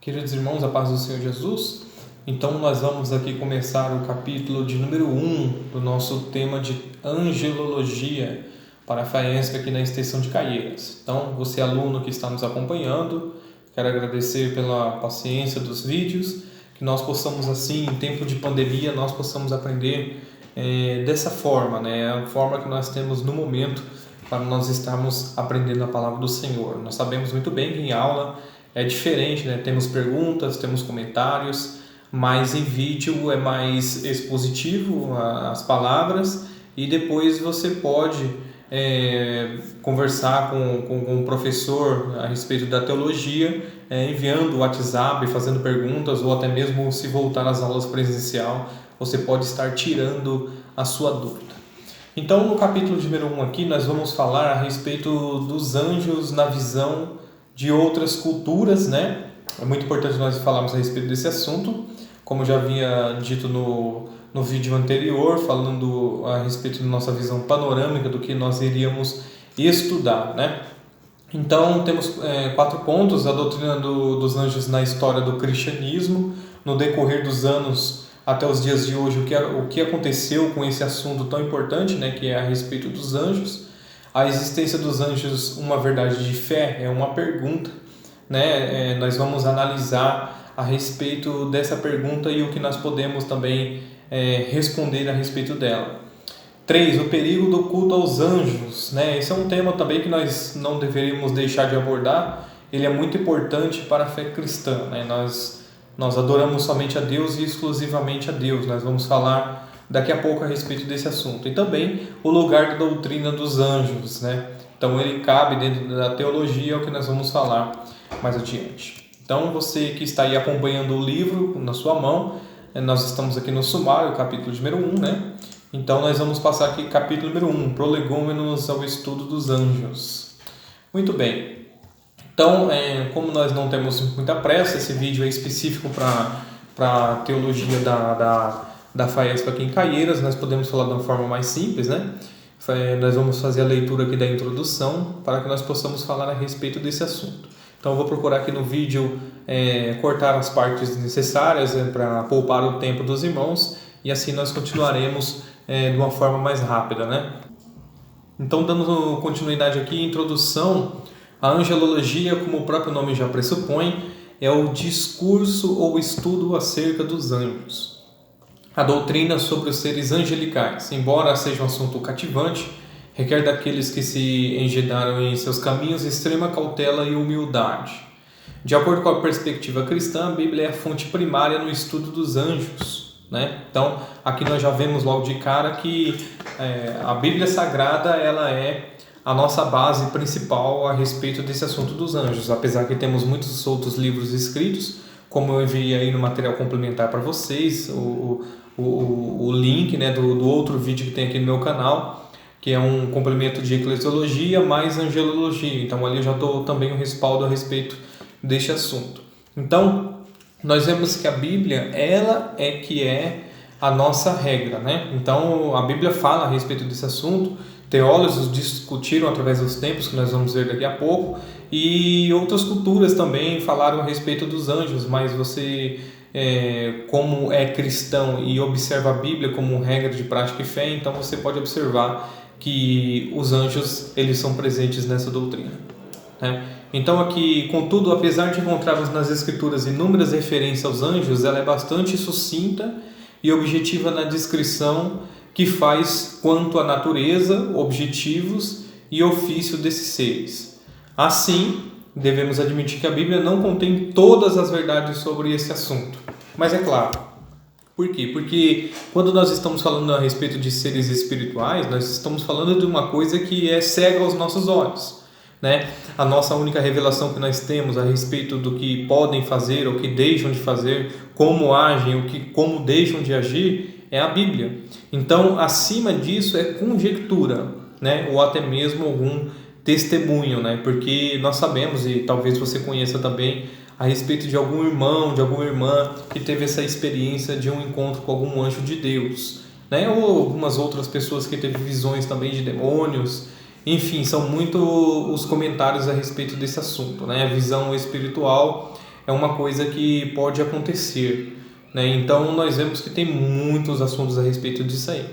Queridos irmãos, a paz do Senhor Jesus. Então nós vamos aqui começar o capítulo de número 1 do nosso tema de angelologia para a FAESP aqui na extensão de Caieiras. Então, você aluno que está nos acompanhando, quero agradecer pela paciência dos vídeos, que nós possamos assim, em tempo de pandemia, nós possamos aprender dessa forma, né? A forma que nós temos no momento para nós estarmos aprendendo a palavra do Senhor. Nós sabemos muito bem que em aula é diferente, né? Temos perguntas, temos comentários, mas em vídeo é mais expositivo as palavras e depois você pode conversar com o professor a respeito da teologia, enviando o WhatsApp, fazendo perguntas, ou até mesmo se voltar às aulas presencial, você pode estar tirando a sua dúvida. Então, no capítulo número 1 aqui, nós vamos falar a respeito dos anjos na visão de outras culturas, né? É muito importante nós falarmos a respeito desse assunto, como já havia dito no vídeo anterior, falando a respeito da nossa visão panorâmica do que nós iríamos estudar, né? Então, temos 4 pontos: a doutrina dos anjos na história do cristianismo, no decorrer dos anos até os dias de hoje, o que aconteceu com esse assunto tão importante, né, que é a respeito dos anjos. A existência dos anjos, uma verdade de fé, é uma pergunta, né? Nós vamos analisar a respeito dessa pergunta e o que nós podemos também responder a respeito dela. 3. O perigo do culto aos anjos, né? Esse é um tema também que nós não deveríamos deixar de abordar. Ele é muito importante para a fé cristã, né? Nós adoramos somente a Deus e exclusivamente a Deus. Nós vamos falar daqui a pouco a respeito desse assunto. E também o lugar da doutrina dos anjos, né? Então ele cabe dentro da teologia, é o que nós vamos falar mais adiante. Então você que está aí acompanhando o livro na sua mão, nós estamos aqui no sumário, capítulo número 1, né? Então nós vamos passar aqui capítulo número 1, prolegômenos ao estudo dos anjos. Muito bem. Então, como nós não temos muita pressa, esse vídeo é específico para a teologia da FAESP aqui em Caieiras, nós podemos falar de uma forma mais simples, né? Nós vamos fazer a leitura aqui da introdução para que nós possamos falar a respeito desse assunto. Então eu vou procurar aqui no vídeo cortar as partes necessárias para poupar o tempo dos irmãos e assim nós continuaremos de uma forma mais rápida, né? Então, dando continuidade aqui, introdução. A angelologia, como o próprio nome já pressupõe, é o discurso ou estudo acerca dos anjos. A doutrina sobre os seres angelicais, embora seja um assunto cativante, requer daqueles que se engedraram em seus caminhos extrema cautela e humildade. De acordo com a perspectiva cristã, a Bíblia é a fonte primária no estudo dos anjos, né? Então, aqui nós já vemos logo de cara que a Bíblia Sagrada ela é a nossa base principal a respeito desse assunto dos anjos, apesar que temos muitos outros livros escritos, como eu enviei aí no material complementar para vocês, o link, né, do outro vídeo que tem aqui no meu canal, que é um complemento de eclesiologia mais angelologia. Então ali eu já estou também um respaldo a respeito deste assunto. Então nós vemos que a Bíblia ela é a nossa regra, né? Então a Bíblia fala a respeito desse assunto. Teólogos discutiram através dos tempos, que nós vamos ver daqui a pouco, e outras culturas também falaram a respeito dos anjos, mas você, como é cristão e observa a Bíblia como regra de prática e fé, então você pode observar que os anjos eles são presentes nessa doutrina, né? Então aqui, contudo, apesar de encontrarmos nas Escrituras inúmeras referências aos anjos, ela é bastante sucinta e objetiva na descrição que faz quanto à natureza, objetivos e ofício desses seres. Assim, devemos admitir que a Bíblia não contém todas as verdades sobre esse assunto. Mas é claro. Por quê? Porque quando nós estamos falando a respeito de seres espirituais, nós estamos falando de uma coisa que é cega aos nossos olhos, né? A nossa única revelação que nós temos a respeito do que podem fazer, o que deixam de fazer, como agem, como deixam de agir, é a Bíblia. Então, acima disso é conjectura, né? Ou até mesmo algum testemunho, né? Porque nós sabemos, e talvez você conheça também, a respeito de algum irmão, de alguma irmã que teve essa experiência de um encontro com algum anjo de Deus, né? Ou algumas outras pessoas que teve visões também de demônios. Enfim, são muito os comentários a respeito desse assunto, né? A visão espiritual é uma coisa que pode acontecer, né? Então nós vemos que tem muitos assuntos a respeito disso aí.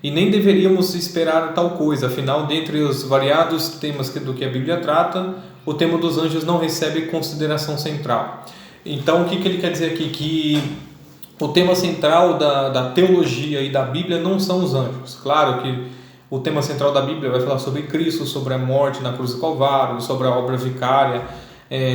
E nem deveríamos esperar tal coisa, afinal, dentre os variados temas do que a Bíblia trata, o tema dos anjos não recebe consideração central. Então, o que ele quer dizer aqui? Que o tema central da teologia e da Bíblia não são os anjos. Claro que o tema central da Bíblia vai falar sobre Cristo, sobre a morte na cruz do Calvário, sobre a obra vicária,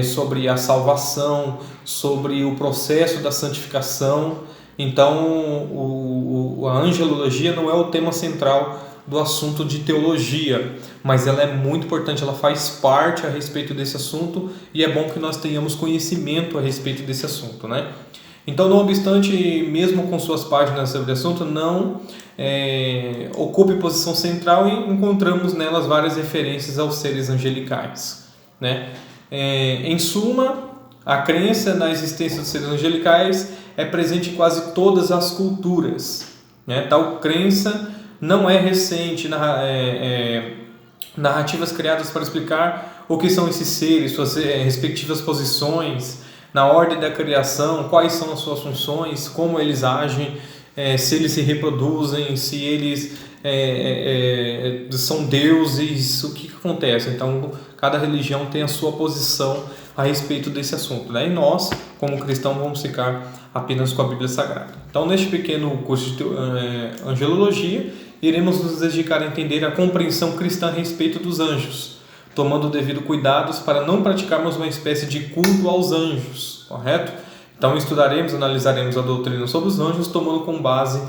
sobre a salvação, sobre o processo da santificação. Então, a angelologia não é o tema central do assunto de teologia, mas ela é muito importante, ela faz parte a respeito desse assunto e é bom que nós tenhamos conhecimento a respeito desse assunto, né? Então, não obstante, mesmo com suas páginas sobre o assunto, não ocupe posição central e encontramos nelas várias referências aos seres angelicais, né? Em suma, a crença na existência dos seres angelicais é presente em quase todas as culturas, né? Tal crença não é recente, narrativas criadas para explicar o que são esses seres, suas respectivas posições, na ordem da criação, quais são as suas funções, como eles agem, se eles se reproduzem, se eles são deuses, o que acontece. Então, cada religião tem a sua posição a respeito desse assunto, né? E nós, como cristãos, vamos ficar apenas com a Bíblia Sagrada. Então, neste pequeno curso de angelologia, iremos nos dedicar a entender a compreensão cristã a respeito dos anjos, tomando o devido cuidados para não praticarmos uma espécie de culto aos anjos, correto? Então, estudaremos, analisaremos a doutrina sobre os anjos, tomando como base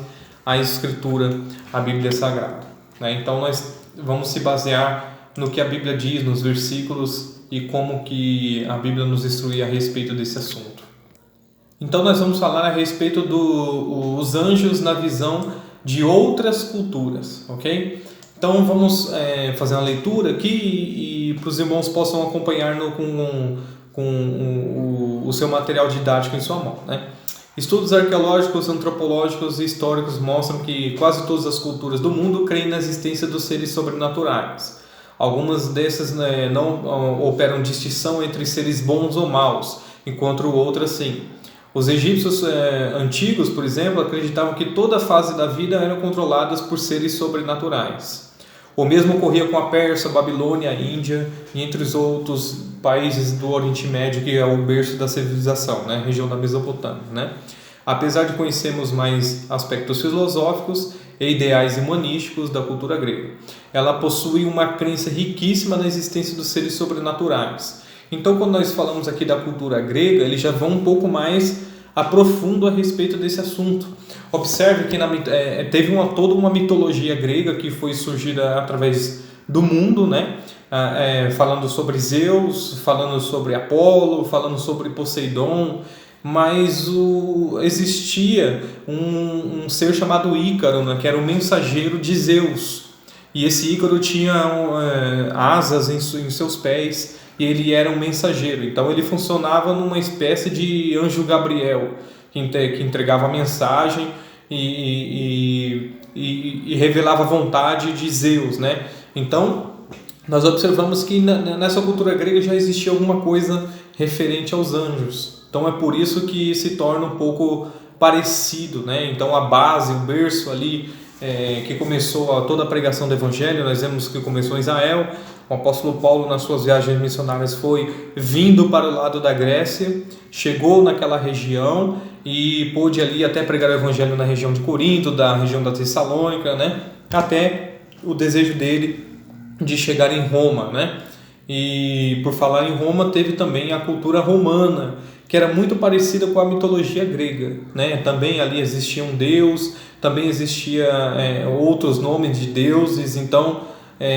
a Escritura, a Bíblia Sagrada, né? Então, nós vamos se basear no que a Bíblia diz, nos versículos, e como que a Bíblia nos instrui a respeito desse assunto. Então, nós vamos falar a respeito dos anjos na visão de outras culturas, ok? Então, vamos fazer uma leitura aqui e para os irmãos possam acompanhar com o seu material didático em sua mão, né? Estudos arqueológicos, antropológicos e históricos mostram que quase todas as culturas do mundo creem na existência dos seres sobrenaturais. Algumas dessas não operam distinção entre seres bons ou maus, enquanto outras sim. Os egípcios antigos, por exemplo, acreditavam que toda a fase da vida eram controladas por seres sobrenaturais. O mesmo ocorria com a Pérsia, a Babilônia, a Índia e entre os outros países do Oriente Médio, que é o berço da civilização, né? Região da Mesopotâmia, né? Apesar de conhecermos mais aspectos filosóficos e ideais humanísticos da cultura grega, ela possui uma crença riquíssima na existência dos seres sobrenaturais. Então, quando nós falamos aqui da cultura grega, eles já vão um pouco mais a profundo a respeito desse assunto. Observe que teve toda uma mitologia grega que foi surgida através do mundo, né? Falando sobre Zeus, falando sobre Apolo, falando sobre Poseidon, mas existia um ser chamado Ícaro, né? Que era o mensageiro de Zeus. E esse Ícaro tinha asas em seus pés, e ele era um mensageiro. Então ele funcionava numa espécie de anjo Gabriel, que entregava a mensagem e revelava a vontade de Zeus, né? Então nós observamos que nessa cultura grega já existia alguma coisa referente aos anjos. Então é por isso que se torna um pouco parecido, né? Então a base, o berço ali que começou toda a pregação do Evangelho, nós vemos que começou em Israel. O apóstolo Paulo, nas suas viagens missionárias, foi vindo para o lado da Grécia, chegou naquela região e pôde ali até pregar o Evangelho na região de Corinto, da região da Tessalônica, né? Até o desejo dele de chegar em Roma, né? E por falar em Roma, teve também a cultura romana, que era muito parecida com a mitologia grega, né? Também ali existia um deus, também existia outros nomes de deuses. Então,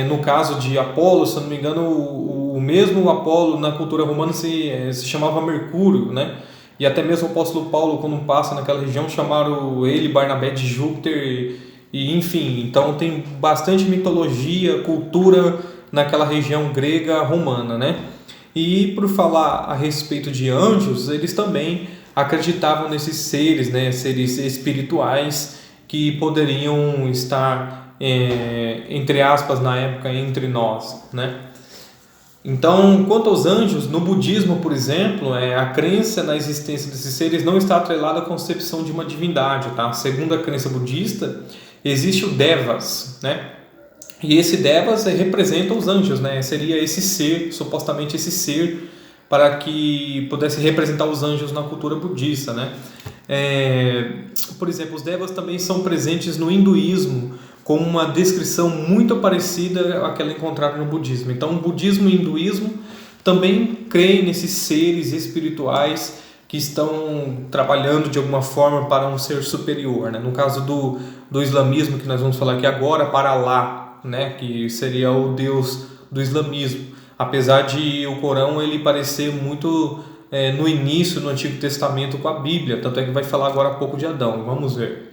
no caso de Apolo, se não me engano, o mesmo Apolo na cultura romana se chamava Mercúrio, né? E até mesmo o apóstolo Paulo, quando passa naquela região, chamaram ele, Barnabé, de Júpiter, e enfim. Então tem bastante mitologia, cultura naquela região grega romana, né? E por falar a respeito de anjos, eles também acreditavam nesses seres, né? Seres espirituais que poderiam estar entre aspas, na época, entre nós, né? Então, quanto aos anjos, no budismo, por exemplo, a crença na existência desses seres não está atrelada à concepção de uma divindade, tá? Segundo a crença budista, existe o Devas, né? E esse Devas representa os anjos, né? Seria esse ser, supostamente esse ser, para que pudesse representar os anjos na cultura budista, né? Por exemplo, os Devas também são presentes no hinduísmo, com uma descrição muito parecida àquela encontrada no budismo. Então, o budismo e o hinduísmo também creem nesses seres espirituais que estão trabalhando de alguma forma para um ser superior, né? No caso do islamismo, que nós vamos falar aqui agora, para Alá, né? Que seria o Deus do islamismo. Apesar de o Corão ele parecer muito no início, no Antigo Testamento, com a Bíblia, tanto é que vai falar agora há pouco de Adão. Vamos ver.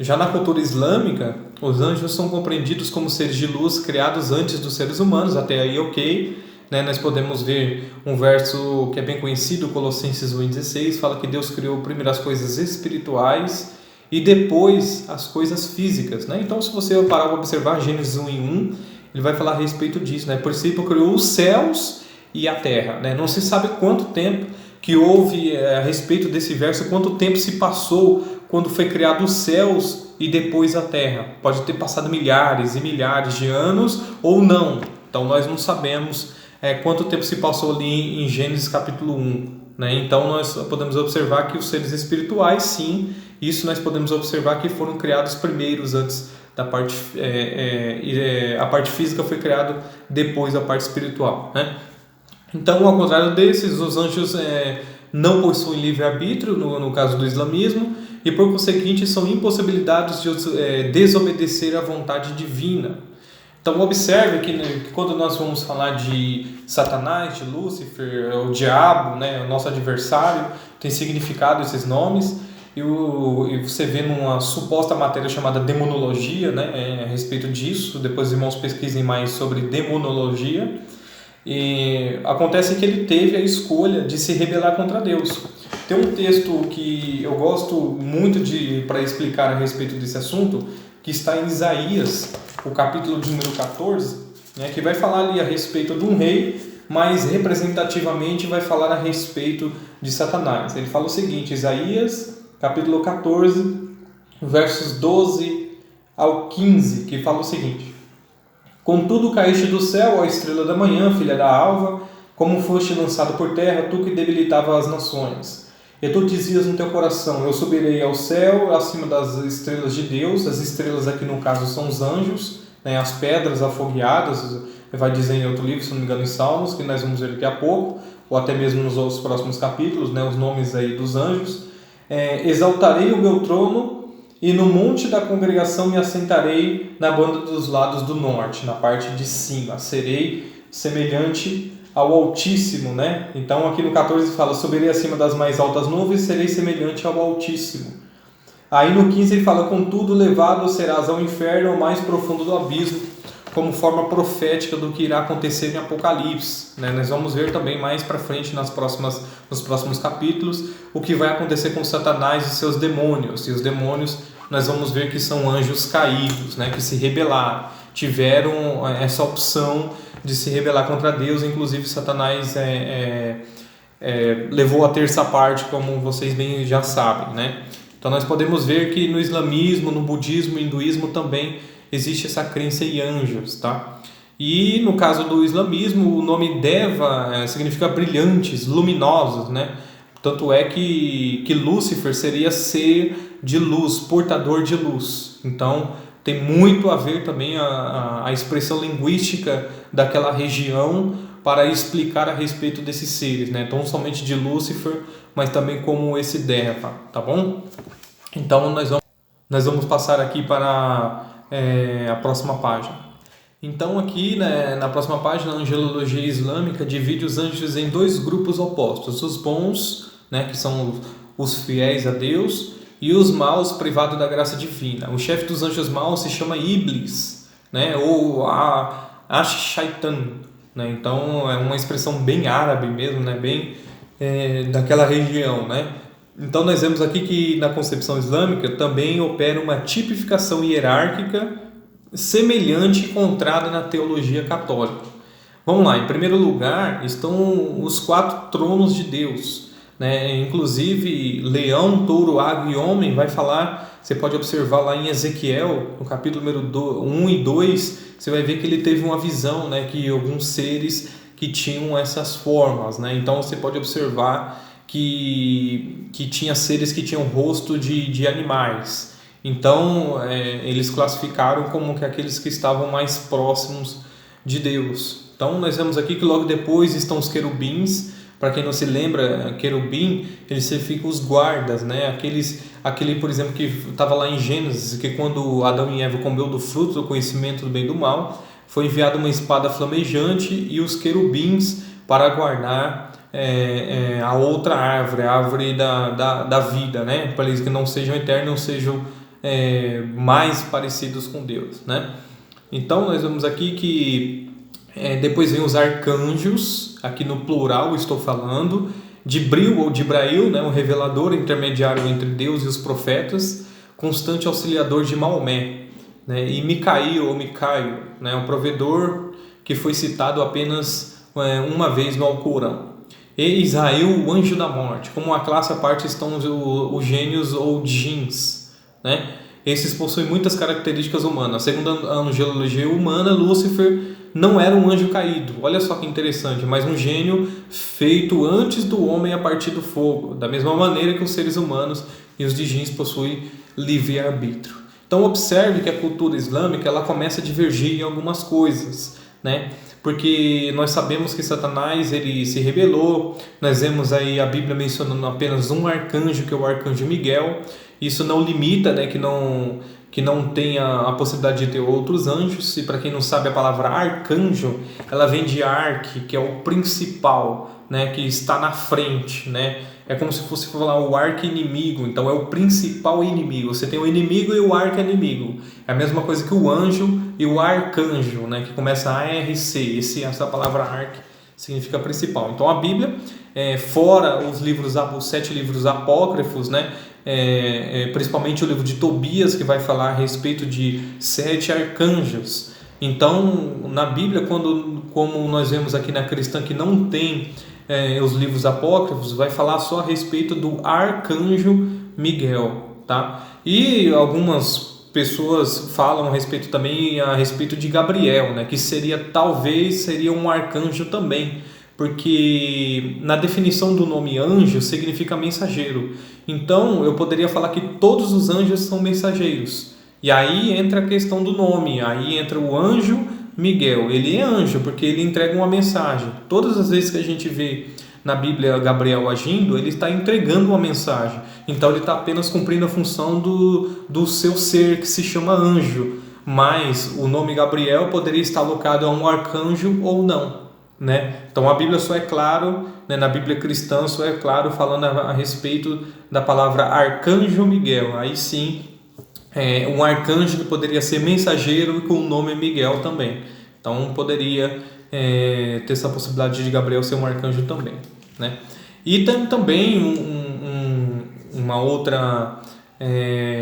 Já na cultura islâmica, os anjos são compreendidos como seres de luz criados antes dos seres humanos, até aí ok, né? Nós podemos ver um verso que é bem conhecido, Colossenses 1,16, fala que Deus criou primeiro as coisas espirituais e depois as coisas físicas, né? Então, se você parar para observar Gênesis 1:1, ele vai falar a respeito disso, né? Por princípio criou os céus e a terra, né? Não se sabe quanto tempo que houve a respeito desse verso, quanto tempo se passou quando foi criado os céus e depois a terra. Pode ter passado milhares e milhares de anos ou não. Então nós não sabemos quanto tempo se passou ali em Gênesis capítulo 1. Né? Então nós podemos observar que os seres espirituais, sim, isso nós podemos observar que foram criados primeiros antes da parte... a parte física foi criada depois da parte espiritual. Né? Então, ao contrário desses, os anjos não possuem livre-arbítrio, no caso do islamismo, e por conseguinte são impossibilitados de desobedecer à vontade divina. Então observe que quando nós vamos falar de Satanás, de Lúcifer, o diabo, né, o nosso adversário, tem significado esses nomes, e você vê numa suposta matéria chamada demonologia, né, a respeito disso, depois os irmãos pesquisem mais sobre demonologia, e acontece que ele teve a escolha de se rebelar contra Deus. Tem um texto que eu gosto muito para explicar a respeito desse assunto, que está em Isaías, o capítulo de número 14, né, que vai falar ali a respeito de um rei, mas representativamente vai falar a respeito de Satanás. Ele fala o seguinte, Isaías, capítulo 14, versos 12 ao 15, que fala o seguinte: Contudo caíste do céu, ó estrela da manhã, filha da alva, como foste lançado por terra, tu que debilitava as nações. E tu dizias no teu coração, eu subirei ao céu, acima das estrelas de Deus. As estrelas aqui no caso são os anjos, né, as pedras afogueadas, vai dizer em outro livro, se não me engano em Salmos, que nós vamos ver daqui a pouco, ou até mesmo nos outros próximos capítulos, né, os nomes aí dos anjos. Exaltarei o meu trono, e no monte da congregação me assentarei na banda dos lados do norte, na parte de cima. Serei semelhante ao Altíssimo, né? Então aqui no 14 fala, subirei acima das mais altas nuvens, serei semelhante ao Altíssimo. Aí no 15 ele fala, contudo levado serás ao inferno, ao mais profundo do abismo, como forma profética do que irá acontecer em Apocalipse. Né? Nós vamos ver também mais para frente nos próximos capítulos o que vai acontecer com Satanás e seus demônios. E os demônios nós vamos ver que são anjos caídos, né? Que se rebelaram, tiveram essa opção de se rebelar contra Deus. Inclusive Satanás levou a terça parte, como vocês bem já sabem, né? Então nós podemos ver que no islamismo, no budismo, no hinduísmo também existe essa crença em anjos, tá? E no caso do islamismo, o nome Deva significa brilhantes, luminosos, né? Tanto é que Lúcifer seria ser de luz, portador de luz. Então tem muito a ver também a expressão linguística daquela região para explicar a respeito desses seres, né? Não somente de Lúcifer, mas também como esse Deva, tá bom? Então nós vamos passar aqui para a próxima página. Então aqui, né, na próxima página, a angelologia islâmica divide os anjos em dois grupos opostos: os bons, né, que são os fiéis a Deus, e os maus, privados da graça divina. O chefe dos anjos maus se chama Iblis, né, ou Ash-Shaitan, né? Então é uma expressão bem árabe mesmo, né, bem daquela região, né? Então nós vemos aqui que na concepção islâmica também opera uma tipificação hierárquica semelhante encontrada na teologia católica. Vamos lá, em primeiro lugar estão os 4 tronos de Deus, né? Inclusive leão, touro, águia e homem vai falar, você pode observar lá em Ezequiel, no capítulo número 1 e 2, você vai ver que ele teve uma visão, né? Que alguns seres que tinham essas formas, né? Então você pode observar que tinha seres que tinham rosto de animais. Então eles classificaram como que aqueles que estavam mais próximos de Deus. Então nós vemos aqui que logo depois estão os querubins. Para quem não se lembra, querubim, eles significam os guardas, né? Aquele, por exemplo, que estava lá em Gênesis, que quando Adão e Eva comeu do fruto do conhecimento do bem e do mal, foi enviada uma espada flamejante e os querubins para guardar a outra árvore, a árvore da vida, né? Para eles que não sejam eternos, não sejam mais parecidos com Deus, né? Então nós vemos aqui que depois vem os arcanjos, aqui no plural estou falando, Dibril ou Dibrail, né, o revelador intermediário entre Deus e os profetas, constante auxiliador de Maomé, né, e Micael ou Micaio, né, o provedor que foi citado apenas uma vez no Alcorão. E Israel, o anjo da morte. Como a classe à parte estão os gênios ou djinns, né? Esses possuem muitas características humanas. Segundo a angelologia humana, Lúcifer não era um anjo caído. Olha só que interessante, mas um gênio feito antes do homem a partir do fogo. Da mesma maneira que os seres humanos e os djinns possuem livre-arbítrio. Então observe que a cultura islâmica ela começa a divergir em algumas coisas, né? Porque nós sabemos que Satanás ele se rebelou. Nós vemos aí a Bíblia mencionando apenas um arcanjo, que é o arcanjo Miguel. Isso não limita, né, que não tenha a possibilidade de ter outros anjos. E para quem não sabe, a palavra arcanjo, ela vem de arque, que é o principal, né, que está na frente, né? É como se fosse falar o arqui-inimigo, então é o principal inimigo. Você tem o inimigo e o arqui-inimigo. É a mesma coisa que o anjo e o arcanjo, né, que começa a ARC. Essa palavra arque significa principal. Então a Bíblia, fora os 7 livros apócrifos, né, principalmente o livro de Tobias, que vai falar a respeito de 7 arcanjos. Então na Bíblia, como nós vemos aqui na cristã que não tem os livros apócrifos, vai falar só a respeito do arcanjo Miguel, tá? E algumas pessoas falam a respeito de Gabriel, né? Que talvez seria um arcanjo também, porque na definição do nome anjo significa mensageiro. Então eu poderia falar que todos os anjos são mensageiros. E aí entra a questão do nome, aí entra o anjo Miguel. Ele é anjo porque ele entrega uma mensagem. Todas as vezes que a gente vê na Bíblia Gabriel agindo, ele está entregando uma mensagem. Então ele está apenas cumprindo a função do seu ser que se chama anjo. Mas o nome Gabriel poderia estar alocado a um arcanjo ou não, né? Então a Bíblia só é claro, né, na Bíblia cristã só é claro falando a respeito da palavra arcanjo Miguel. Aí sim, um arcanjo que poderia ser mensageiro e com o nome Miguel também. Então poderia ter essa possibilidade de Gabriel ser um arcanjo também, né? E tem também uma outra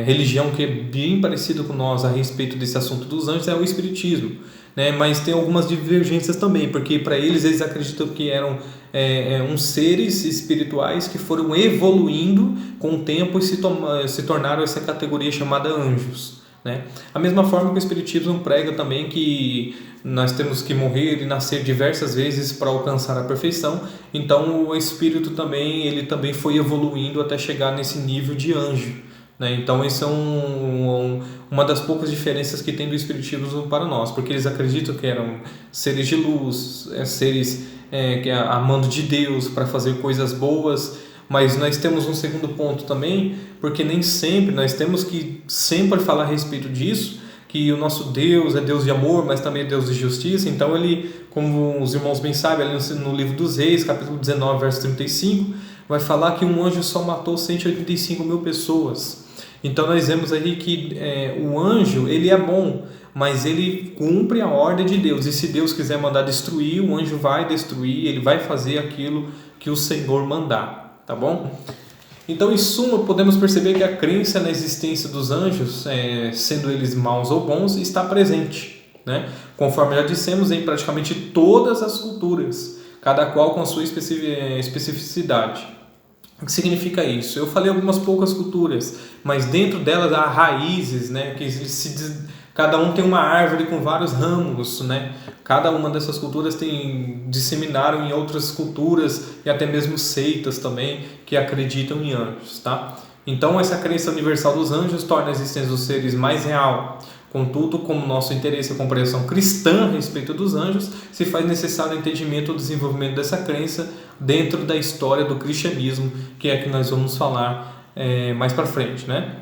religião que é bem parecida com nós a respeito desse assunto dos anjos, é o Espiritismo, né? Mas tem algumas divergências também, porque para eles acreditam que eram uns seres espirituais que foram evoluindo com o tempo e se tornaram essa categoria chamada anjos, né? A mesma forma que o Espiritismo prega também que nós temos que morrer e nascer diversas vezes para alcançar a perfeição. Então o espírito também, ele também foi evoluindo até chegar nesse nível de anjo, né? Então isso é uma das poucas diferenças que tem do Espiritismo para nós, porque eles acreditam que eram seres de luz, seres que amando de Deus para fazer coisas boas. Mas nós temos um segundo ponto também, porque nem sempre, nós temos que sempre falar a respeito disso, que o nosso Deus é Deus de amor, mas também é Deus de justiça. Então ele, como os irmãos bem sabem, ali no livro dos Reis, capítulo 19, verso 35, vai falar que um anjo só matou 185 mil pessoas. Então nós vemos aí que o anjo, ele é bom, mas ele cumpre a ordem de Deus. E se Deus quiser mandar destruir, o anjo vai destruir, ele vai fazer aquilo que o Senhor mandar, tá bom? Então, em suma, podemos perceber que a crença na existência dos anjos, sendo eles maus ou bons, está presente, né? Conforme já dissemos, em praticamente todas as culturas, cada qual com a sua especificidade. O que significa isso? Eu falei algumas poucas culturas, mas dentro delas há raízes, né? Cada um tem uma árvore com vários ramos, né? Cada uma dessas culturas disseminaram em outras culturas e até mesmo seitas também que acreditam em anjos, tá? Então essa crença universal dos anjos torna a existência dos seres mais real. Contudo, como nosso interesse e compreensão cristã a respeito dos anjos, se faz necessário o entendimento e o desenvolvimento dessa crença dentro da história do cristianismo, que é a que nós vamos falar mais para frente, né?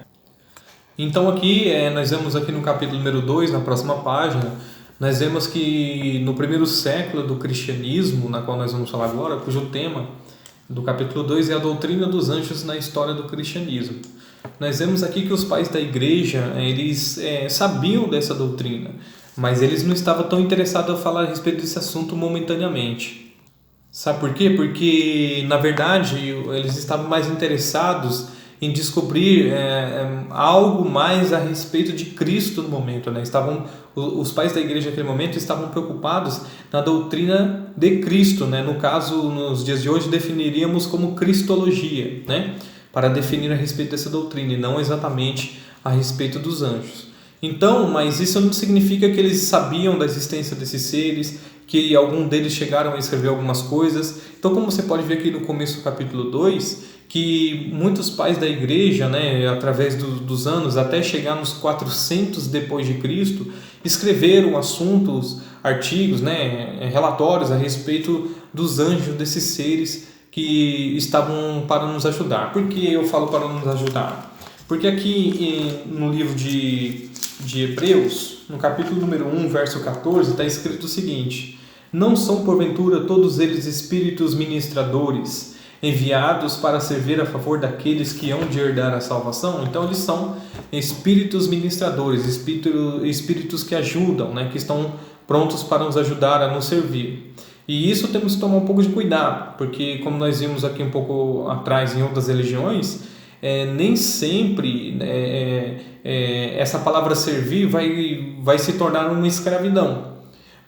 Então aqui, nós vemos aqui no capítulo número 2, na próxima página, nós vemos que no primeiro século do cristianismo, na qual nós vamos falar agora, cujo tema do capítulo 2 é a doutrina dos anjos na história do cristianismo. Nós vemos aqui que os pais da igreja, eles sabiam dessa doutrina, mas eles não estavam tão interessados a falar a respeito desse assunto momentaneamente. Sabe por quê? Porque, na verdade, eles estavam mais interessados em descobrir algo mais a respeito de Cristo no momento, né? Os pais da igreja naquele momento estavam preocupados na doutrina de Cristo, né? No caso, nos dias de hoje, definiríamos como cristologia, né? Para definir a respeito dessa doutrina e não exatamente a respeito dos anjos. Então, mas isso não significa que eles sabiam da existência desses seres, que algum deles chegaram a escrever algumas coisas. Então, como você pode ver aqui no começo do capítulo 2, que muitos pais da igreja, né, através dos anos, até chegar nos 400 depois de Cristo, escreveram assuntos, artigos, né, relatórios a respeito dos anjos, desses seres que estavam para nos ajudar. Por que eu falo para nos ajudar? Porque aqui no livro de Hebreus, no capítulo número 1, verso 14, está escrito o seguinte: não são porventura todos eles espíritos ministradores, enviados para servir a favor daqueles que hão de herdar a salvação? Então eles são espíritos ministradores, espíritos que ajudam, né, que estão prontos para nos ajudar a nos servir. E isso temos que tomar um pouco de cuidado, porque como nós vimos aqui um pouco atrás em outras religiões, nem sempre essa palavra servir vai se tornar uma escravidão.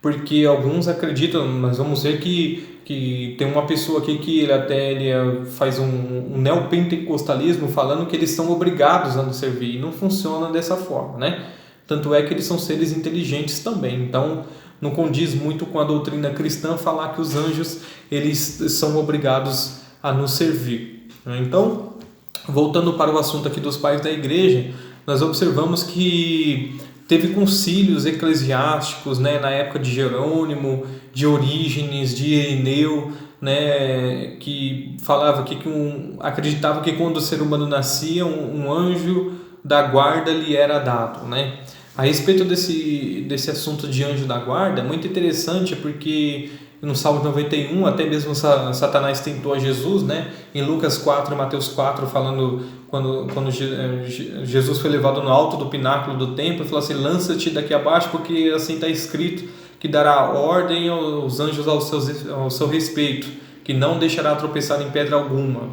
Porque alguns acreditam, nós vamos ver que tem uma pessoa aqui que ele faz um neopentecostalismo falando que eles são obrigados a nos servir, e não funciona dessa forma, né? Tanto é que eles são seres inteligentes também, então não condiz muito com a doutrina cristã falar que os anjos eles são obrigados a nos servir. Então, voltando para o assunto aqui dos pais da igreja, nós observamos que teve concílios eclesiásticos, né, na época de Jerônimo, de Orígenes, de Ireneu, né, que falava acreditava que quando o ser humano nascia, um anjo da guarda lhe era dado, né? A respeito desse assunto de anjo da guarda, é muito interessante porque no Salmo 91, até mesmo Satanás tentou a Jesus, né? Em Lucas 4 e Mateus 4, falando quando Jesus foi levado no alto do pináculo do templo, ele falou assim: lança-te daqui abaixo, porque assim está escrito que dará ordem aos anjos ao seu respeito, que não deixará tropeçar em pedra alguma,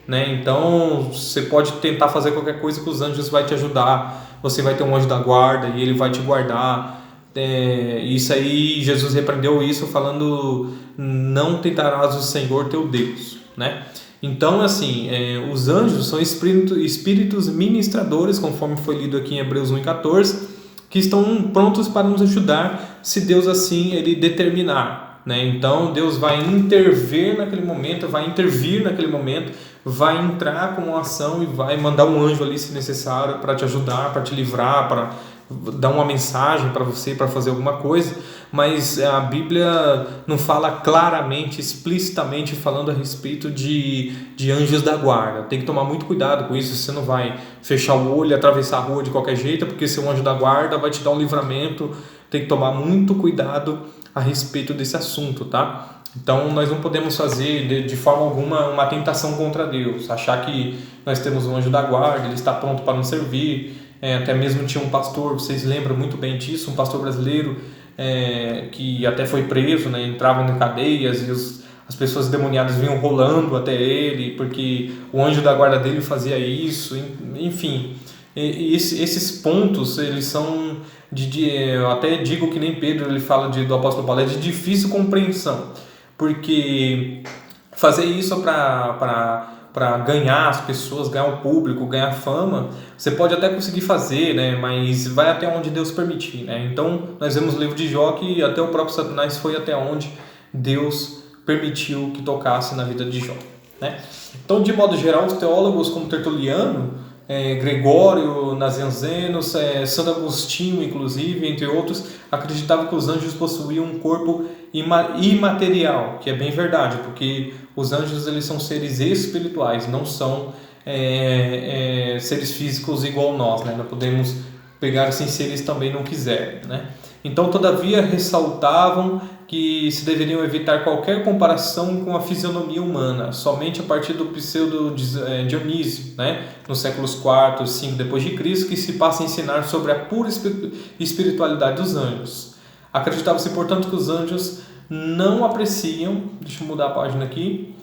né? Então você pode tentar fazer qualquer coisa que os anjos vai te ajudar. Você vai ter um anjo da guarda e ele vai te guardar. Isso aí, Jesus repreendeu isso falando: não tentarás o Senhor teu Deus, né? Então, assim, os anjos são espíritos ministradores, conforme foi lido aqui em Hebreus 1:14, que estão prontos para nos ajudar, se Deus assim ele determinar, né? Então Deus vai intervir naquele momento, vai entrar com uma ação e vai mandar um anjo ali se necessário para te ajudar, para te livrar, para dar uma mensagem para você, para fazer alguma coisa. Mas a Bíblia não fala claramente, explicitamente falando a respeito de anjos da guarda. Tem que tomar muito cuidado com isso. Você não vai fechar o olho e atravessar a rua de qualquer jeito, porque seu anjo da guarda vai te dar um livramento. Tem que tomar muito cuidado a respeito desse assunto, tá? Então nós não podemos fazer de forma alguma uma tentação contra Deus, achar que nós temos um anjo da guarda, ele está pronto para nos servir. Até mesmo tinha um pastor, vocês lembram muito bem disso, um pastor brasileiro que até foi preso, né? Entrava em cadeias e as pessoas demoniadas vinham rolando até ele, porque o anjo da guarda dele fazia isso. Enfim, E esses pontos, eles são eu até digo que nem Pedro, ele fala do apóstolo Paulo, é de difícil compreensão, porque fazer isso para ganhar as pessoas, ganhar o público, ganhar fama, você pode até conseguir fazer, né? Mas vai até onde Deus permitir, né? Então, nós vemos no livro de Jó que até o próprio Satanás foi até onde Deus permitiu que tocasse na vida de Jó, né? Então, de modo geral, os teólogos como Tertuliano, Gregório Nazianzeno, Santo Agostinho, inclusive, entre outros, acreditavam que os anjos possuíam um corpo imaterial, que é bem verdade, porque os anjos eles são seres espirituais, não são seres físicos igual nós, né? Não podemos pegar assim se eles também não quiserem, né? Então, todavia, ressaltavam que se deveriam evitar qualquer comparação com a fisionomia humana, somente a partir do pseudo Dionísio, né? Nos séculos IV, V depois de Cristo, que se passa a ensinar sobre a pura espiritualidade dos anjos. Acreditava-se, portanto, que os anjos não apreciam, deixa eu mudar a página aqui,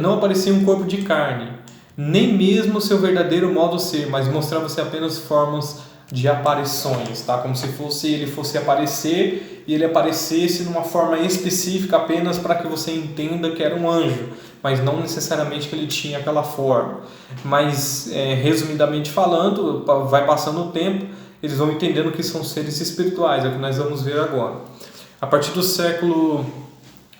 não apareciam um corpo de carne, nem mesmo seu verdadeiro modo de ser, mas mostravam-se apenas formas de aparições, tá? Como se ele fosse aparecer e ele aparecesse numa forma específica apenas para que você entenda que era um anjo, mas não necessariamente que ele tinha aquela forma. Mas, resumidamente falando, vai passando o tempo, eles vão entendendo que são seres espirituais, é o que nós vamos ver agora. A partir do século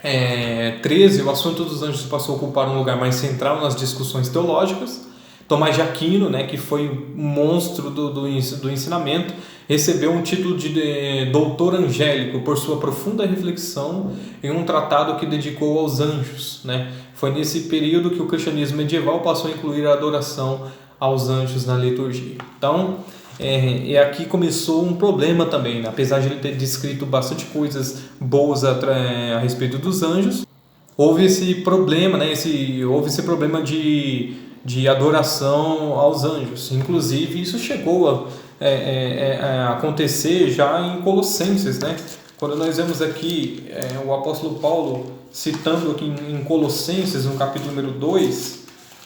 XIII, o assunto dos anjos passou a ocupar um lugar mais central nas discussões teológicas. Tomás de Aquino, né, que foi um monstro do ensinamento, recebeu um título de doutor angélico por sua profunda reflexão em um tratado que dedicou aos anjos, né? Foi nesse período que o cristianismo medieval passou a incluir a adoração aos anjos na liturgia. Então, aqui começou um problema também, né? Apesar de ele ter descrito bastante coisas boas a respeito dos anjos, houve esse problema, né? Houve esse problema de adoração aos anjos. Inclusive, isso chegou a acontecer já em Colossenses, né? Quando nós vemos aqui o apóstolo Paulo citando aqui em Colossenses, no capítulo número 2,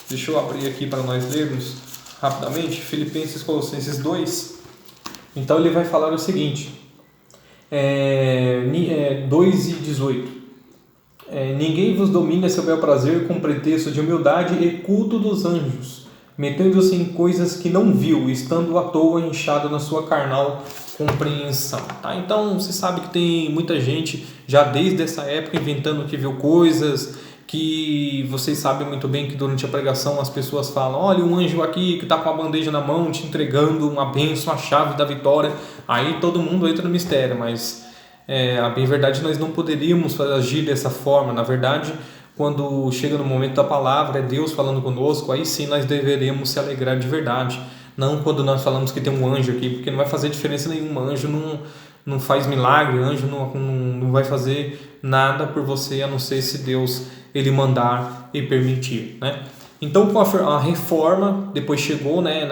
deixa eu abrir aqui para nós lermos rapidamente, Filipenses, Colossenses 2. Então ele vai falar o seguinte, 2:18. Ninguém vos domina seu bel prazer com pretexto de humildade e culto dos anjos, metendo-se em coisas que não viu, estando à toa inchado na sua carnal compreensão. Tá? Então, você sabe que tem muita gente, já desde essa época, inventando que viu coisas, que vocês sabem muito bem que durante a pregação as pessoas falam, olha um anjo aqui que está com a bandeja na mão, te entregando uma bênção, a chave da vitória. Aí todo mundo entra no mistério, mas... a bem verdade, nós não poderíamos agir dessa forma. Na verdade, quando chega no momento da palavra, é Deus falando conosco, aí sim nós deveríamos se alegrar de verdade. Não quando nós falamos que tem um anjo aqui, porque não vai fazer diferença nenhuma. Anjo não faz milagre, anjo não vai fazer nada por você, a não ser se Deus ele mandar e permitir, né? Então, com a reforma, depois chegou, né,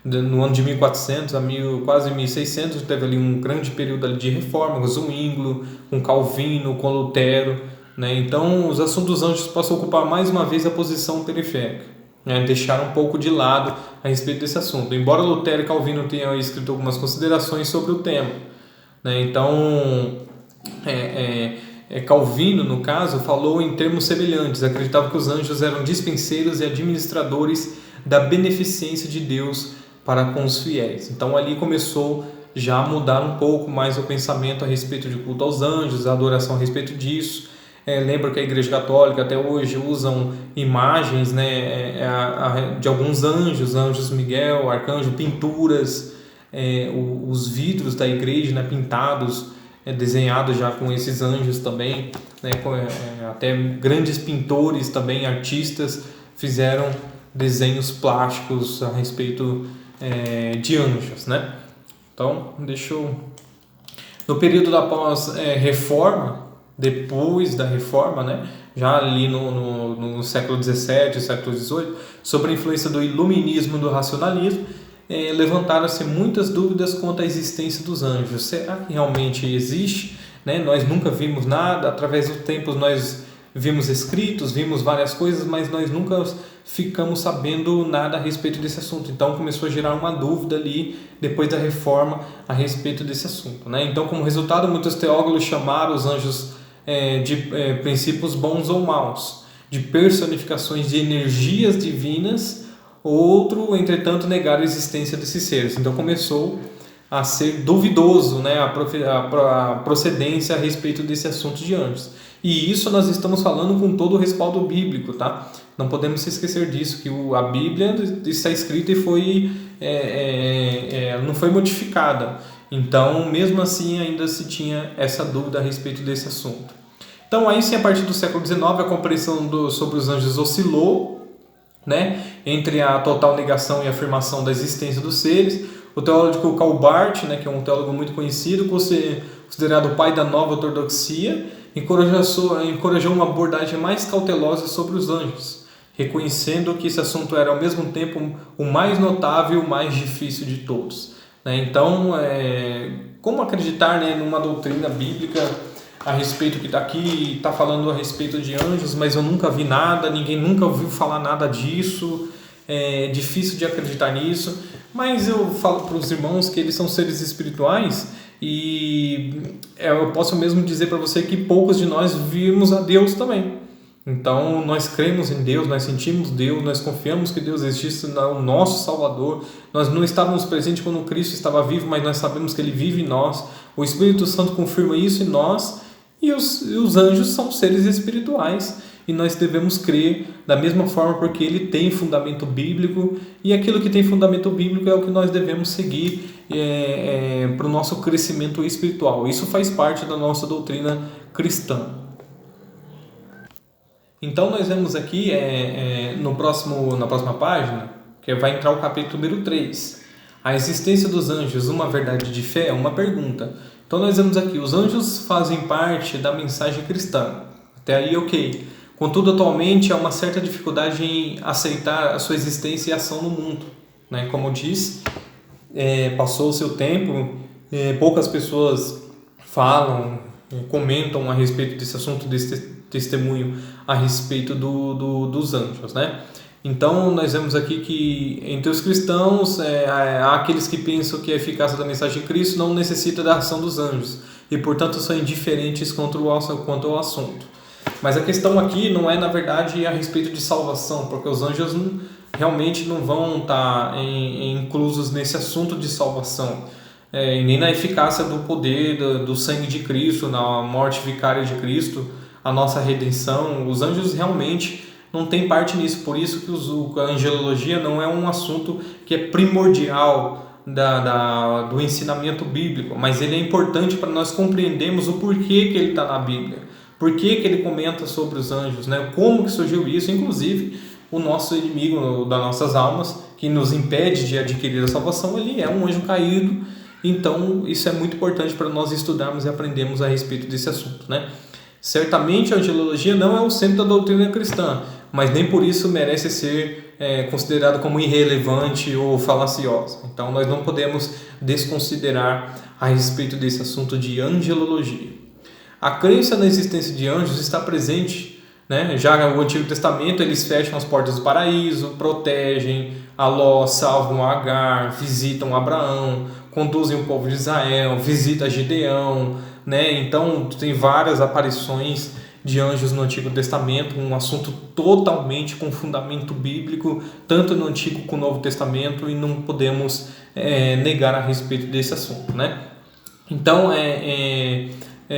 no ano de 1400 a quase 1600, teve ali um grande período ali de reforma, com Zwinglio, com Calvino, com Lutero, né? Então os assuntos dos anjos passam a ocupar mais uma vez a posição periférica, né? Deixaram um pouco de lado a respeito desse assunto, embora Lutero e Calvino tenham escrito algumas considerações sobre o tema, né? Então Calvino, no caso, falou em termos semelhantes, acreditava que os anjos eram dispenseiros e administradores da beneficência de Deus para com os fiéis. Então ali começou já a mudar um pouco mais o pensamento a respeito de culto aos anjos, a adoração a respeito disso. Lembra que a Igreja Católica até hoje usam imagens, né, de alguns anjos, anjos Miguel, arcanjo, pinturas, os vidros da igreja, né, pintados, desenhados já com esses anjos também, né, até grandes pintores também, artistas, fizeram desenhos plásticos a respeito de anjos, né? Então, no período da pós-reforma, depois da reforma, né, já ali no século XVII, século XVIII, sob a influência do iluminismo e do racionalismo, levantaram-se muitas dúvidas quanto à existência dos anjos. Será que realmente existe? Né? Nós nunca vimos nada, através do tempo nós vimos escritos, vimos várias coisas, mas nós nunca ficamos sabendo nada a respeito desse assunto. Então começou a gerar uma dúvida ali, depois da reforma, a respeito desse assunto, né? Então, como resultado, muitos teólogos chamaram os anjos de princípios bons ou maus, de personificações de energias divinas. Outro, entretanto, negaram a existência desses seres. Então começou a ser duvidoso, né, a procedência a respeito desse assunto de anjos. E isso nós estamos falando com todo o respaldo bíblico, tá? Não podemos se esquecer disso, que a Bíblia está escrita e não foi modificada. Então, mesmo assim, ainda se tinha essa dúvida a respeito desse assunto. Então, aí sim, a partir do século XIX, a compreensão sobre os anjos oscilou, né, entre a total negação e afirmação da existência dos seres. O teólogo Karl Barth, né, que é um teólogo muito conhecido, considerado o pai da nova ortodoxia, encorajou uma abordagem mais cautelosa sobre os anjos, reconhecendo que esse assunto era ao mesmo tempo o mais notável e o mais difícil de todos, né? Então, como acreditar, né, numa doutrina bíblica a respeito que está aqui, está falando a respeito de anjos, mas eu nunca vi nada, ninguém nunca ouviu falar nada disso, é difícil de acreditar nisso, mas eu falo para os irmãos que eles são seres espirituais e eu posso mesmo dizer para você que poucos de nós vimos a Deus também. Então nós cremos em Deus, nós sentimos Deus, nós confiamos que Deus existe, o nosso Salvador. Nós não estávamos presentes quando Cristo estava vivo, mas nós sabemos que Ele vive em nós. O Espírito Santo confirma isso em nós. E os anjos são seres espirituais e nós devemos crer da mesma forma, porque ele tem fundamento bíblico, e aquilo que tem fundamento bíblico é o que nós devemos seguir para o nosso crescimento espiritual. Isso faz parte da nossa doutrina cristã. Então nós vemos aqui na próxima página, que vai entrar o capítulo número 3. A existência dos anjos, uma verdade de fé, é uma pergunta. Então nós vemos aqui, os anjos fazem parte da mensagem cristã. Até aí, ok. Contudo, atualmente há uma certa dificuldade em aceitar a sua existência e ação no mundo, né? Como diz, passou o seu tempo, poucas pessoas falam, comentam a respeito desse assunto, desse testemunho a respeito dos anjos, né? Então, nós vemos aqui que entre os cristãos, há aqueles que pensam que a eficácia da mensagem de Cristo não necessita da ação dos anjos e, portanto, são indiferentes quanto ao assunto. Mas a questão aqui não é, na verdade, a respeito de salvação, porque os anjos realmente não vão estar inclusos nesse assunto de salvação, nem na eficácia do poder do sangue de Cristo, na morte vicária de Cristo, a nossa redenção. Os anjos realmente não tem parte nisso, por isso que a angelologia não é um assunto que é primordial do ensinamento bíblico, mas ele é importante para nós compreendermos o porquê que ele está na Bíblia, por que ele comenta sobre os anjos, né? Como que surgiu isso, inclusive o nosso inimigo das nossas almas, que nos impede de adquirir a salvação, ele é um anjo caído. Então isso é muito importante para nós estudarmos e aprendermos a respeito desse assunto, né? Certamente a angelologia não é o centro da doutrina cristã, mas nem por isso merece ser considerado como irrelevante ou falaciosa. Então nós não podemos desconsiderar a respeito desse assunto de angelologia. A crença na existência de anjos está presente, né? Já no Antigo Testamento eles fecham as portas do paraíso, protegem a Ló, salvam Agar, visitam Abraão, conduzem o povo de Israel, visitam Gideão, né? Então tem várias aparições de anjos no Antigo Testamento, um assunto totalmente com fundamento bíblico, tanto no Antigo como no Novo Testamento, e não podemos negar a respeito desse assunto, né? Então,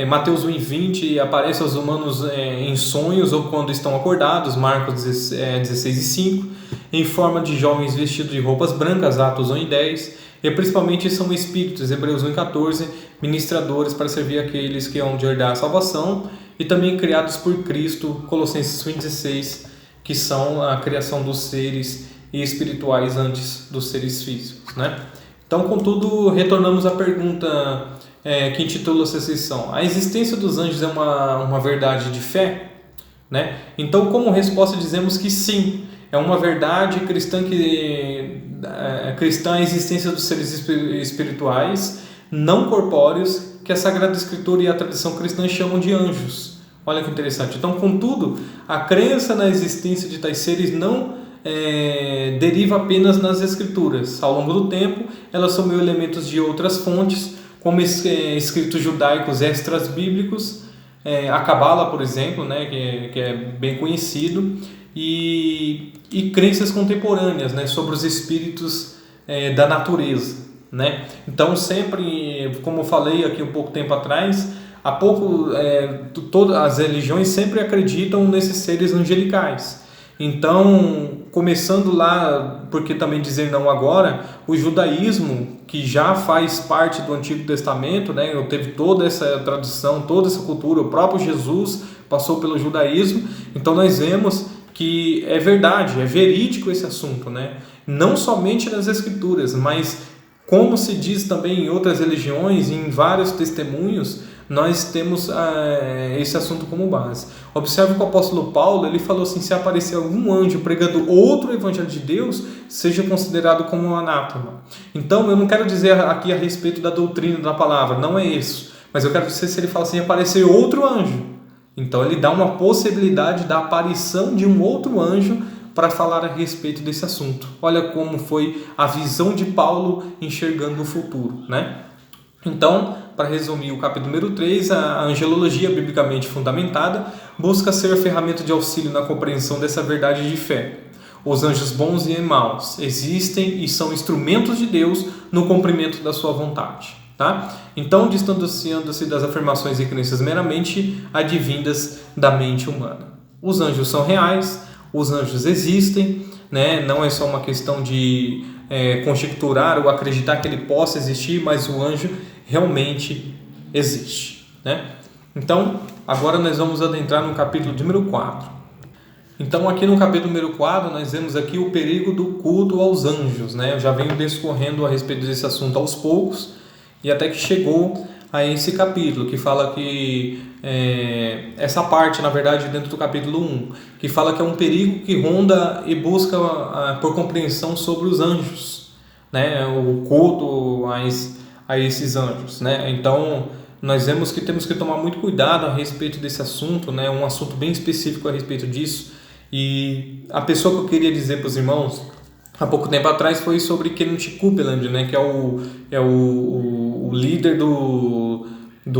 Mateus 1:20 aparece aos humanos em sonhos ou quando estão acordados, Marcos 16:5, em forma de jovens vestidos de roupas brancas, Atos 1:10, e principalmente são espíritos, Hebreus 1:14, ministradores para servir aqueles que hão de herdar a salvação, e também criados por Cristo, Colossenses 1:16, que são a criação dos seres espirituais antes dos seres físicos, né? Então, contudo, retornamos à pergunta que intitula essa sessão: a existência dos anjos é uma verdade de fé? Né? Então, como resposta, dizemos que sim, é uma verdade cristã a existência dos seres espirituais não corpóreos, que a Sagrada Escritura e a tradição cristã chamam de anjos. Olha que interessante. Então, contudo, a crença na existência de tais seres não deriva apenas nas Escrituras. Ao longo do tempo, ela assumiu elementos de outras fontes, como escritos judaicos extras bíblicos, a Cabala, por exemplo, né, que é bem conhecido, e crenças contemporâneas, né, sobre os espíritos da natureza, né? Então, sempre, como eu falei aqui um pouco tempo atrás, todas as religiões sempre acreditam nesses seres angelicais. Então, começando lá, por que também dizer não agora, o judaísmo, que já faz parte do Antigo Testamento, né, teve toda essa tradição, toda essa cultura, o próprio Jesus passou pelo judaísmo, então nós vemos que é verdade, é verídico esse assunto, né? Não somente nas Escrituras, mas como se diz também em outras religiões, em vários testemunhos, nós temos esse assunto como base. Observe que o apóstolo Paulo, ele falou assim, se aparecer algum anjo pregando outro evangelho de Deus, seja considerado como um anátema. Então, eu não quero dizer aqui a respeito da doutrina da palavra, não é isso. Mas eu quero dizer se ele fala assim, aparecer outro anjo. Então, ele dá uma possibilidade da aparição de um outro anjo para falar a respeito desse assunto. Olha como foi a visão de Paulo enxergando o futuro, né? Então, para resumir o capítulo número 3, a angelologia biblicamente fundamentada busca ser a ferramenta de auxílio na compreensão dessa verdade de fé. Os anjos bons e maus existem e são instrumentos de Deus no cumprimento da sua vontade. Tá? Então, distanciando-se das afirmações e crenças meramente advindas da mente humana. Os anjos são reais, os anjos existem, né? Não é só uma questão de conjecturar ou acreditar que ele possa existir, mas o anjo realmente existe, né? Então, agora nós vamos adentrar no capítulo número 4. Então, aqui no capítulo número 4, nós vemos aqui o perigo do culto aos anjos, né? Eu já venho discorrendo a respeito desse assunto aos poucos, e até que chegou a esse capítulo, que fala que essa parte, na verdade, dentro do capítulo 1, que fala que é um perigo que ronda e busca por compreensão sobre os anjos, né? O culto a esses anjos, né? Então, nós vemos que temos que tomar muito cuidado a respeito desse assunto, né? Um assunto bem específico a respeito disso. E a pessoa que eu queria dizer para os irmãos há pouco tempo atrás foi sobre Kenneth Copeland, né? Que é o líder do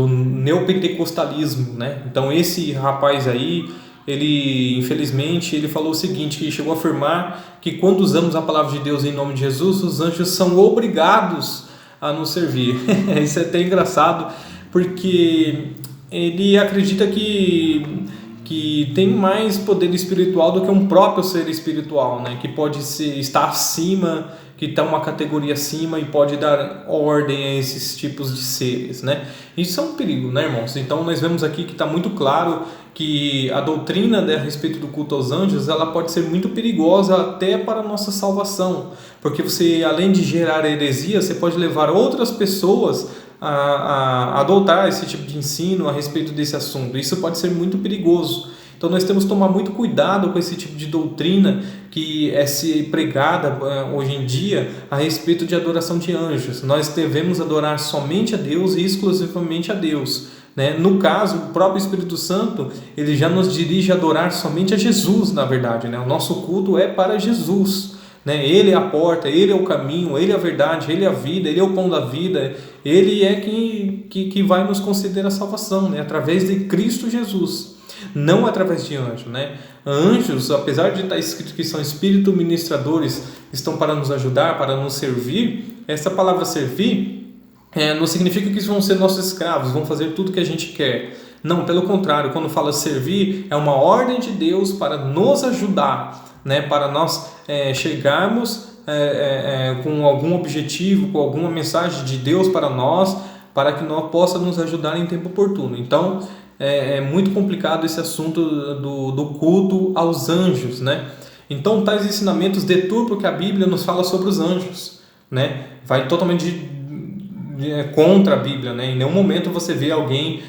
neopentecostalismo, né? Então, esse rapaz aí, ele, infelizmente, ele falou o seguinte, que chegou a afirmar que quando usamos a palavra de Deus em nome de Jesus, os anjos são obrigados a nos servir. Isso é até engraçado, porque ele acredita que tem mais poder espiritual do que um próprio ser espiritual, né? Que pode estar acima, que está uma categoria acima e pode dar ordem a esses tipos de seres, né? Isso é um perigo, né, irmãos? Então, nós vemos aqui que está muito claro que a doutrina a respeito do culto aos anjos, ela pode ser muito perigosa até para a nossa salvação, porque você, além de gerar heresia, você pode levar outras pessoas a adotar esse tipo de ensino a respeito desse assunto. Isso pode ser muito perigoso. Então, nós temos que tomar muito cuidado com esse tipo de doutrina que é se pregada hoje em dia a respeito de adoração de anjos. Nós devemos adorar somente a Deus e exclusivamente a Deus, né? No caso, o próprio Espírito Santo, ele já nos dirige a adorar somente a Jesus, na verdade, né? O nosso culto é para Jesus, né? Ele é a porta, Ele é o caminho, Ele é a verdade, Ele é a vida, Ele é o pão da vida, Ele é que vai nos conceder a salvação, né? Através de Cristo Jesus, não através de anjo, né? Anjos, apesar de estar escrito que são espíritos ministradores, estão para nos ajudar, para nos servir. Essa palavra servir não significa que vão ser nossos escravos, vão fazer tudo que a gente quer. Não, pelo contrário, quando fala servir, é uma ordem de Deus para nos ajudar, né? Para nós chegarmos com algum objetivo, com alguma mensagem de Deus para nós, para que nós possa nos ajudar em tempo oportuno. Então, é muito complicado esse assunto do culto aos anjos, né? Então, tais ensinamentos deturpam o que a Bíblia nos fala sobre os anjos, né? Vai totalmente contra a Bíblia, né? Em nenhum momento você vê alguém,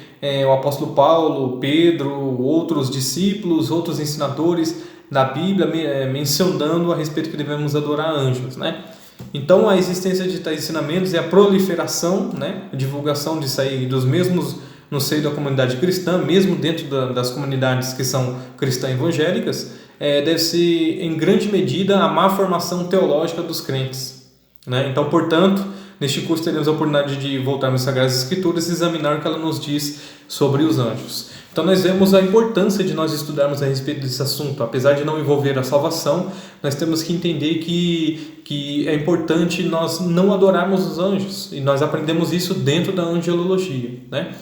o apóstolo Paulo, Pedro, outros discípulos, outros ensinadores da Bíblia mencionando a respeito que devemos adorar anjos, né? Então, a existência de tais ensinamentos e a proliferação, né? A divulgação disso aí, dos mesmos no seio da comunidade cristã, mesmo dentro das comunidades que são cristãs evangélicas, deve ser, em grande medida, a má formação teológica dos crentes, né? Então, portanto, neste curso teremos a oportunidade de voltarmos às Sagradas Escrituras e examinar o que ela nos diz sobre os anjos. Então nós vemos a importância de nós estudarmos a respeito desse assunto. Apesar de não envolver a salvação, nós temos que entender que é importante nós não adorarmos os anjos. E nós aprendemos isso dentro da angelologia, né?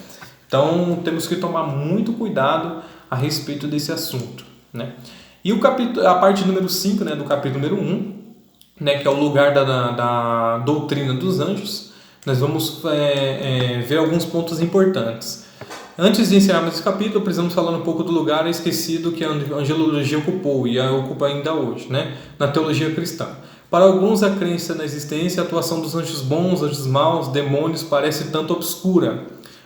Então temos que tomar muito cuidado a respeito desse assunto, né? E a parte número 5, né, do capítulo número 1, né, que é o lugar da doutrina dos anjos, nós vamos ver alguns pontos importantes. Antes de encerrarmos esse capítulo, precisamos falar um pouco do lugar esquecido que a angelologia ocupou e a ocupa ainda hoje, né, na teologia cristã. Para alguns, a crença na existência e a atuação dos anjos bons, anjos maus, demônios parece tanto obscura,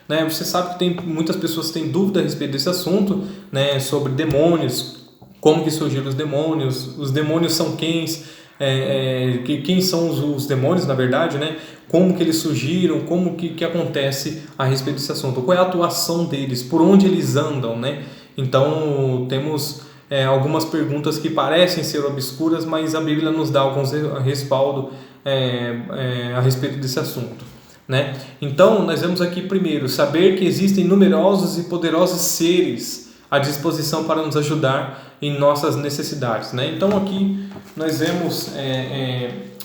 né? Você sabe que muitas pessoas têm dúvida a respeito desse assunto, né, sobre demônios, como que surgiram os demônios são quem são os demônios, na verdade, né? Como que eles surgiram, como que acontece a respeito desse assunto, qual é a atuação deles, por onde eles andam, né? Então, temos algumas perguntas que parecem ser obscuras, mas a Bíblia nos dá alguns respaldo a respeito desse assunto, né? Então, nós vemos aqui primeiro, saber que existem numerosos e poderosos seres à disposição para nos ajudar em nossas necessidades, né? Então, aqui nós vemos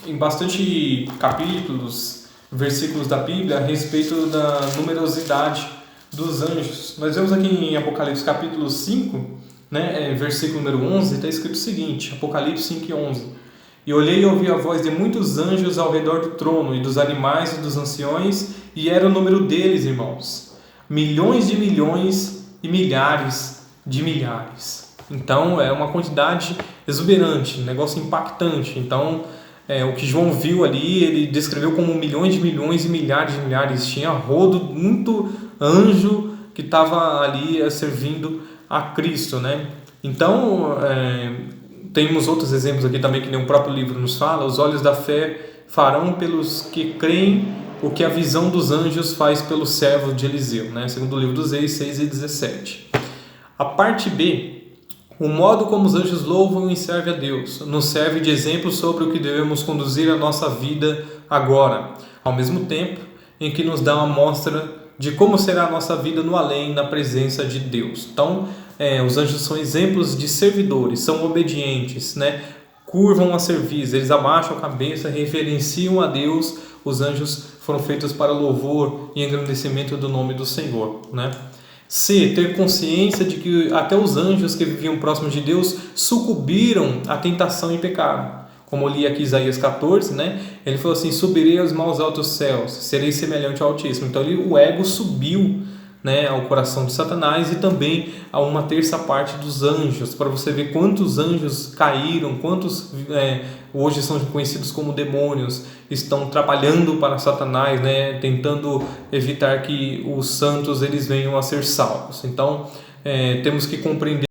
em bastante capítulos, versículos da Bíblia a respeito da numerosidade dos anjos. Nós vemos aqui em Apocalipse capítulo 5, né, versículo número 11, está escrito o seguinte, Apocalipse 5 e 11. E olhei e ouvi a voz de muitos anjos ao redor do trono, e dos animais e dos anciões, e era o número deles, irmãos, milhões de milhões e milhares de milhares. Então, é uma quantidade exuberante, um negócio impactante. Então, o que João viu ali, ele descreveu como milhões de milhões e milhares de milhares. Tinha rodo, muito anjo que estava ali servindo a Cristo, né? Então, temos outros exemplos aqui também que nem o próprio livro nos fala. Os olhos da fé farão pelos que creem o que a visão dos anjos faz pelo servo de Eliseu, né? Segundo o livro dos Reis 6 e 17. A parte B, o modo como os anjos louvam e servem a Deus, nos serve de exemplo sobre o que devemos conduzir a nossa vida agora, ao mesmo tempo em que nos dá uma mostra de como será a nossa vida no além, na presença de Deus. Então, os anjos são exemplos de servidores, são obedientes, né? Curvam a serviço, eles abaixam a cabeça, reverenciam a Deus. Os anjos foram feitos para louvor e engrandecimento do nome do Senhor, né? C, ter consciência de que até os anjos que viviam próximos de Deus sucumbiram à tentação e pecaram. Como eu li aqui Isaías 14, né? Ele falou assim, subirei aos mais altos céus, serei semelhante ao Altíssimo. Então o ego subiu, né, ao coração de Satanás e também a uma terça parte dos anjos, para você ver quantos anjos caíram, quantos hoje são conhecidos como demônios, estão trabalhando para Satanás, né, tentando evitar que os santos eles venham a ser salvos. Então temos que compreender